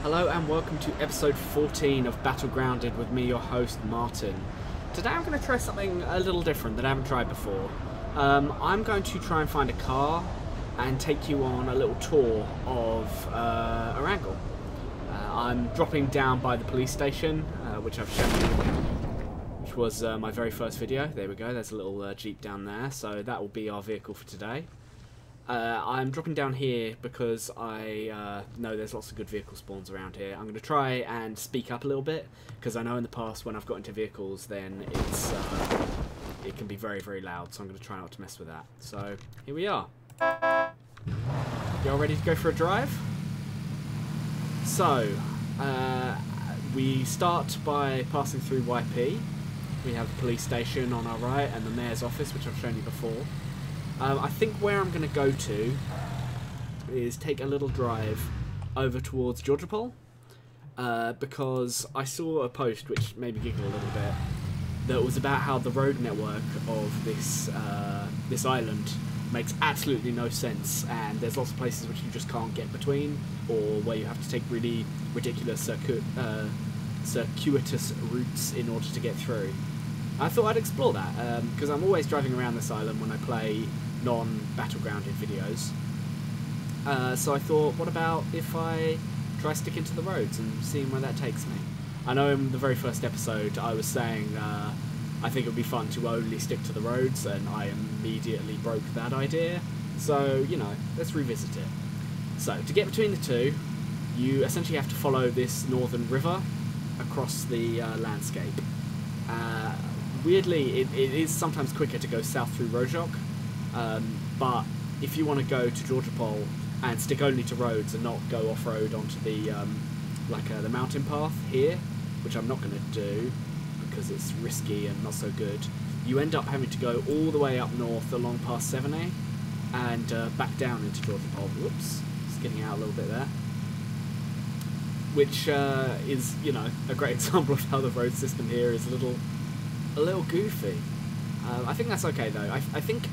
Hello and welcome to episode 14 of Battlegrounded with me, your host, Martin. Today I'm going to try something a little different that I haven't tried before. I'm going to try and find a car and take you on a little tour of Erangel. I'm dropping down by the police station, which I've shown you, which was my very first video. There we go, there's a little Jeep down there, so that will be our vehicle for today. I'm dropping down here because I know there's lots of good vehicle spawns around here. I'm going to try and speak up a little bit, because I know in the past when I've got into vehicles then it can be very, very loud, so I'm going to try not to mess with that. So, here we are. You all ready to go for a drive? So, we start by passing through YP. We have the police station on our right and the mayor's office, which I've shown you before. I think where I'm going to go to is take a little drive over towards Georgopol, because I saw a post which made me giggle a little bit that was about how the road network of this this island makes absolutely no sense, and there's lots of places which you just can't get between, or where you have to take really ridiculous circuitous routes in order to get through. I thought I'd explore that, because I'm always driving around this island when I play non-Battlegrounded videos. So I thought, what about if I try sticking to the roads and seeing where that takes me? I know in the very first episode I was saying I think it would be fun to only stick to the roads, and I immediately broke that idea. So, you know, let's revisit it. So, to get between the two, you essentially have to follow this northern river across the landscape. Weirdly, it is sometimes quicker to go south through Rojok, but if you want to go to Georgopol and stick only to roads and not go off-road onto the the mountain path here, which I'm not going to do because it's risky and not so good, you end up having to go all the way up north along past 7A and back down into Georgopol. Whoops, just getting out a little bit there. Which is, you know, a great example of how the road system here is a little goofy. I think that's okay though. I think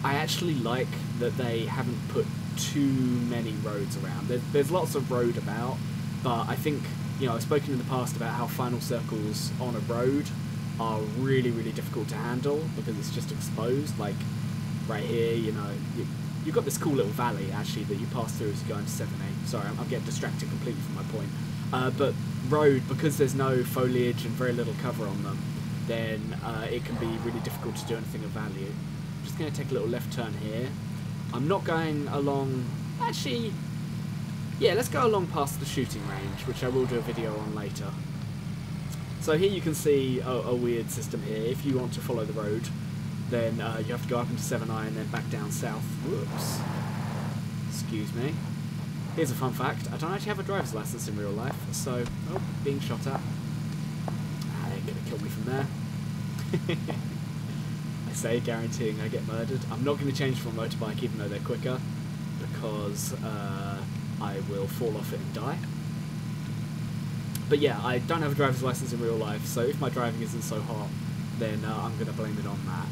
I actually like that they haven't put too many roads around. There's lots of road about, but I think, you know, I've spoken in the past about how final circles on a road are really, really difficult to handle because it's just exposed. Like right here, you know, you've got this cool little valley actually that you pass through as you go into 7A. Sorry, I'm getting distracted completely from my point. But road, because there's no foliage and very little cover on them, then it can be really difficult to do anything of value. I'm just going to take a little left turn here. I'm not going along... Actually, yeah, let's go along past the shooting range, which I will do a video on later. So here you can see a weird system here. If you want to follow the road, then you have to go up into 7I and then back down south. Whoops. Excuse me. Here's a fun fact. I don't actually have a driver's license in real life, so... Oh, being shot at. They're going to kill me from there. I say, guaranteeing I get murdered. I'm not going to change from a motorbike even though they're quicker, because I will fall off it and die. But yeah, I don't have a driver's license in real life, so if my driving isn't so hot, then I'm going to blame it on that.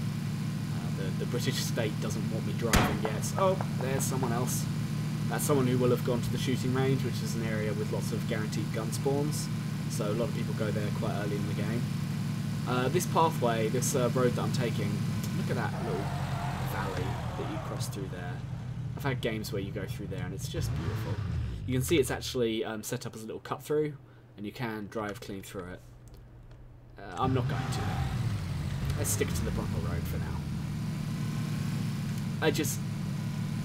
The British state doesn't want me driving yet. Oh, there's someone else. That's someone who will have gone to the shooting range, which is an area with lots of guaranteed gun spawns, so a lot of people go there quite early in the game. This pathway, this road that I'm taking, look at that little valley that you cross through there. I've had games where you go through there and it's just beautiful. You can see it's actually set up as a little cut through, and you can drive clean through it. I'm not going to. Let's stick to the proper road for now.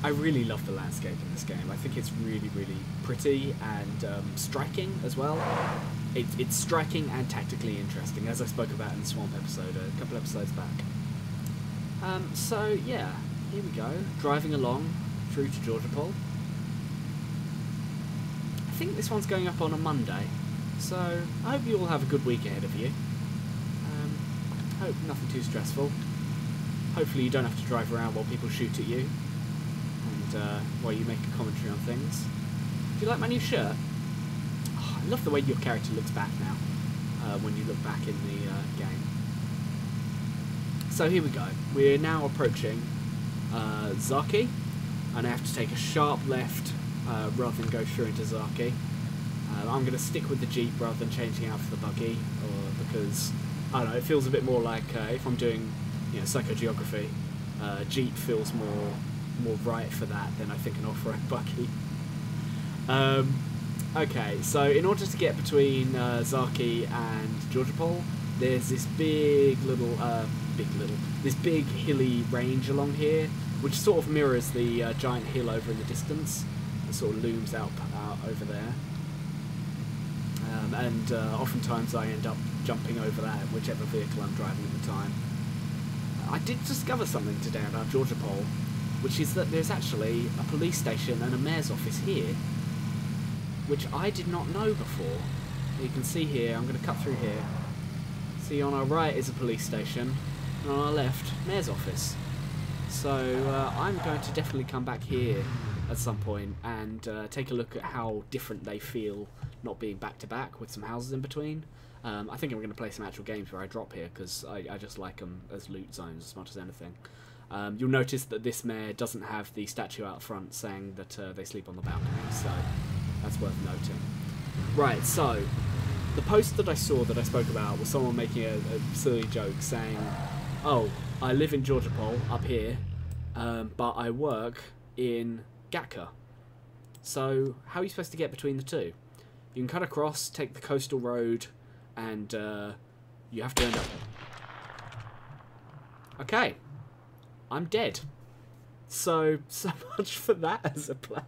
I really love the landscape in this game. I think it's really, really pretty and striking as well. It's striking and tactically interesting, as I spoke about in the Swamp episode a couple episodes back. So yeah, here we go, driving along through to Georgopol. I think this one's going up on a Monday, so I hope you all have a good week ahead of you. Hope nothing too stressful. Hopefully you don't have to drive around while people shoot at you, and while you make a commentary on things. Do you like my new shirt? Oh, I love the way your character looks back now, when you look back in the game. So here we go. We're now approaching Zaki, and I have to take a sharp left rather than go through into Zaki. I'm going to stick with the Jeep rather than changing out for the buggy, because, I don't know, it feels a bit more like, if I'm doing, psychogeography, Jeep feels more right for that than I think an off-road buggy. Okay, so in order to get between Zaki and Georgopol, there's this big hilly range along here, which sort of mirrors the giant hill over in the distance. It sort of looms out over there. And oftentimes I end up jumping over that, whichever vehicle I'm driving at the time. I did discover something today about Georgopol, which is that there's actually a police station and a mayor's office here, which I did not know before. You can see here, I'm going to cut through here. See, on our right is a police station, and on our left, mayor's office. So I'm going to definitely come back here at some point and take a look at how different they feel not being back to back with some houses in between. I think I'm going to play some actual games where I drop here, because I just like them as loot zones as much as anything. You'll notice that this mayor doesn't have the statue out front saying that they sleep on the balcony, so that's worth noting. Right, so the post that I saw that I spoke about was someone making a silly joke saying, oh, I live in Georgopol up here, but I work in Gatka. So how are you supposed to get between the two? You can cut across, take the coastal road, and you have to end up... Okay. I'm dead. So much for that as a plan.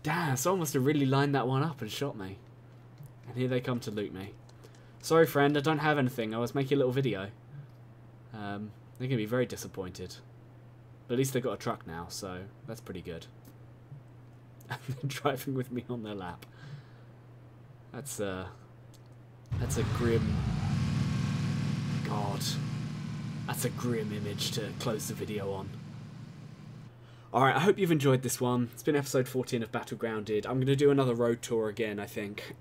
Damn, someone must have really lined that one up and shot me. And here they come to loot me. Sorry, friend, I don't have anything. I was making a little video. They're going to be very disappointed. But at least they've got a truck now, so that's pretty good. And they're driving with me on their lap. That's a grim... God. That's a grim image to close the video on. Alright, I hope you've enjoyed this one. It's been episode 14 of Battlegrounded. I'm going to do another road tour again, I think,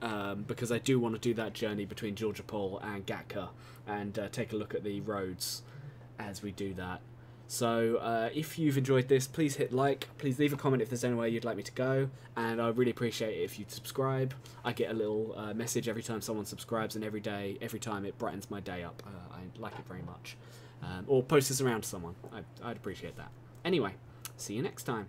because I do want to do that journey between Georgopol and Gatka and take a look at the roads as we do that. So if you've enjoyed this, please hit like, please leave a comment if there's anywhere you'd like me to go, and I'd really appreciate it if you'd subscribe. I get a little message every time someone subscribes, and every time it brightens my day up. I like it very much. Or post this around to someone. I'd appreciate that. Anyway, see you next time.